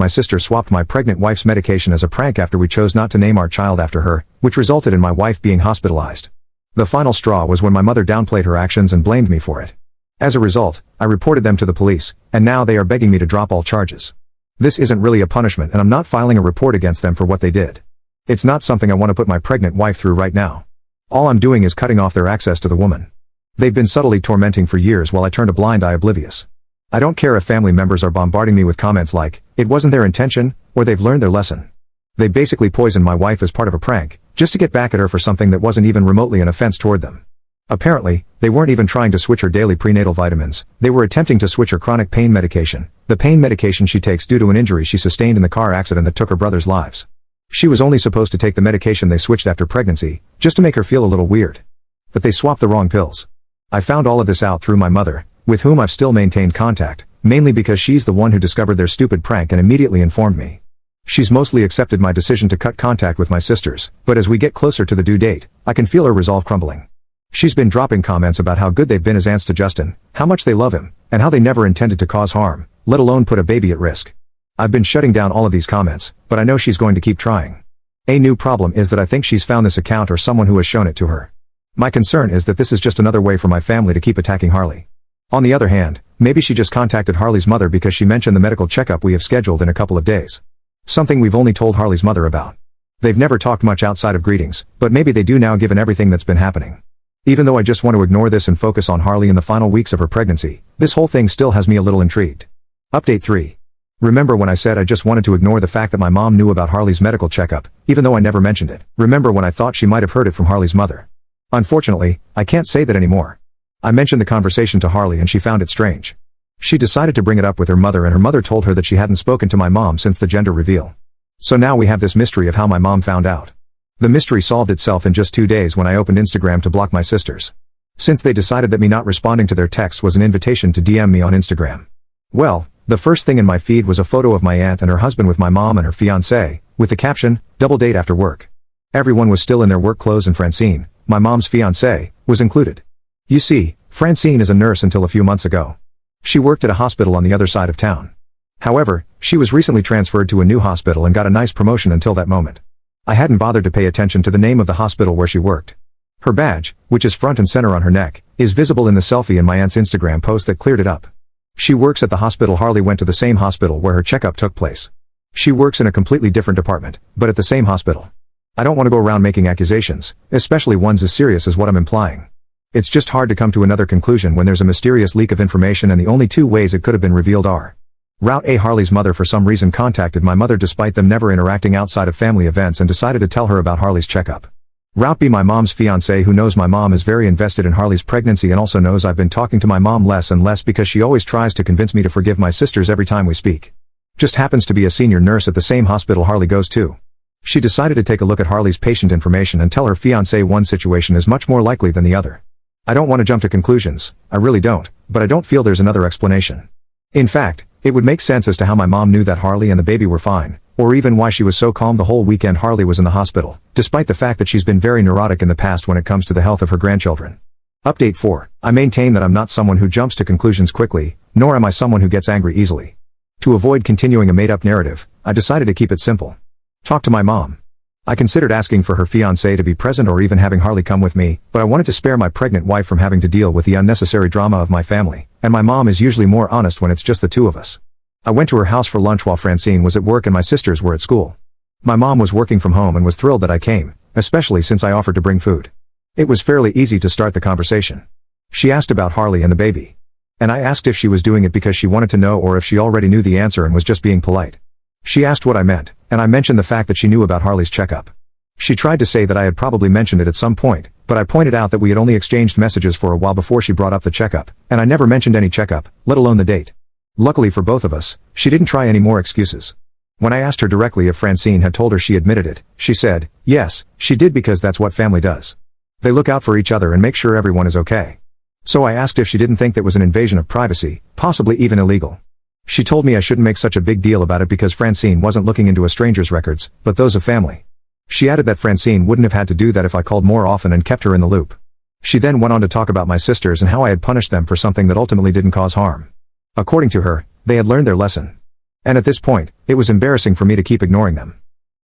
My sister swapped my pregnant wife's medication as a prank after we chose not to name our child after her, which resulted in my wife being hospitalized. The final straw was when my mother downplayed her actions and blamed me for it. As a result, I reported them to the police, and now they are begging me to drop all charges. This isn't really a punishment, and I'm not filing a report against them for what they did. It's not something I want to put my pregnant wife through right now. All I'm doing is cutting off their access to the woman. They've been subtly tormenting for years while I turned a blind eye oblivious. I don't care if family members are bombarding me with comments like, "It wasn't their intention," or "They've learned their lesson." They basically poisoned my wife as part of a prank, just to get back at her for something that wasn't even remotely an offense toward them. Apparently, they weren't even trying to switch her daily prenatal vitamins, they were attempting to switch her chronic pain medication, the pain medication she takes due to an injury she sustained in the car accident that took her brother's lives. She was only supposed to take the medication they switched after pregnancy, just to make her feel a little weird. But they swapped the wrong pills. I found all of this out through my mother, with whom I've still maintained contact, mainly because she's the one who discovered their stupid prank and immediately informed me. She's mostly accepted my decision to cut contact with my sisters, but as we get closer to the due date, I can feel her resolve crumbling. She's been dropping comments about how good they've been as aunts to Justin, how much they love him, and how they never intended to cause harm, let alone put a baby at risk. I've been shutting down all of these comments, but I know she's going to keep trying. A new problem is that I think she's found this account or someone who has shown it to her. My concern is that this is just another way for my family to keep attacking Harley. On the other hand, maybe she just contacted Harley's mother because she mentioned the medical checkup we have scheduled in a couple of days. Something we've only told Harley's mother about. They've never talked much outside of greetings, but maybe they do now given everything that's been happening. Even though I just want to ignore this and focus on Harley in the final weeks of her pregnancy, this whole thing still has me a little intrigued. Update 3. Remember when I said I just wanted to ignore the fact that my mom knew about Harley's medical checkup, even though I never mentioned it? Remember when I thought she might have heard it from Harley's mother? Unfortunately, I can't say that anymore. I mentioned the conversation to Harley and she found it strange. She decided to bring it up with her mother, and her mother told her that she hadn't spoken to my mom since the gender reveal. So now we have this mystery of how my mom found out. The mystery solved itself in just 2 days when I opened Instagram to block my sisters. Since they decided that me not responding to their texts was an invitation to DM me on Instagram. Well, the first thing in my feed was a photo of my aunt and her husband with my mom and her fiancé, with the caption, "Double date after work." Everyone was still in their work clothes and Francine, my mom's fiancé, was included. You see, Francine is a nurse until a few months ago. She worked at a hospital on the other side of town. However, she was recently transferred to a new hospital and got a nice promotion until that moment. I hadn't bothered to pay attention to the name of the hospital where she worked. Her badge, which is front and center on her neck, is visible in the selfie in my aunt's Instagram post that cleared it up. She works at the hospital. Harley went to the same hospital where her checkup took place. She works in a completely different department, but at the same hospital. I don't want to go around making accusations, especially ones as serious as what I'm implying. It's just hard to come to another conclusion when there's a mysterious leak of information and the only 2 ways it could have been revealed are. Route A. Harley's mother for some reason contacted my mother despite them never interacting outside of family events and decided to tell her about Harley's checkup. Route B. My mom's fiancé, who knows my mom is very invested in Harley's pregnancy and also knows I've been talking to my mom less and less because she always tries to convince me to forgive my sisters every time we speak. Just happens to be a senior nurse at the same hospital Harley goes to. She decided to take a look at Harley's patient information and tell her fiancé one situation is much more likely than the other. I don't want to jump to conclusions, I really don't, but I don't feel there's another explanation. In fact, it would make sense as to how my mom knew that Harley and the baby were fine, or even why she was so calm the whole weekend Harley was in the hospital, despite the fact that she's been very neurotic in the past when it comes to the health of her grandchildren. Update 4. I maintain that I'm not someone who jumps to conclusions quickly, nor am I someone who gets angry easily. To avoid continuing a made-up narrative, I decided to keep it simple. Talk to my mom. I considered asking for her fiancé to be present or even having Harley come with me, but I wanted to spare my pregnant wife from having to deal with the unnecessary drama of my family, and my mom is usually more honest when it's just the 2 of us. I went to her house for lunch while Francine was at work and my sisters were at school. My mom was working from home and was thrilled that I came, especially since I offered to bring food. It was fairly easy to start the conversation. She asked about Harley and the baby. And I asked if she was doing it because she wanted to know or if she already knew the answer and was just being polite. She asked what I meant, and I mentioned the fact that she knew about Harley's checkup. She tried to say that I had probably mentioned it at some point, but I pointed out that we had only exchanged messages for a while before she brought up the checkup, and I never mentioned any checkup, let alone the date. Luckily for both of us, she didn't try any more excuses. When I asked her directly if Francine had told her she admitted it, she said, yes, she did because that's what family does. They look out for each other and make sure everyone is okay. So I asked if she didn't think that was an invasion of privacy, possibly even illegal. She told me I shouldn't make such a big deal about it because Francine wasn't looking into a stranger's records, but those of family. She added that Francine wouldn't have had to do that if I called more often and kept her in the loop. She then went on to talk about my sisters and how I had punished them for something that ultimately didn't cause harm. According to her, they had learned their lesson. And at this point, it was embarrassing for me to keep ignoring them.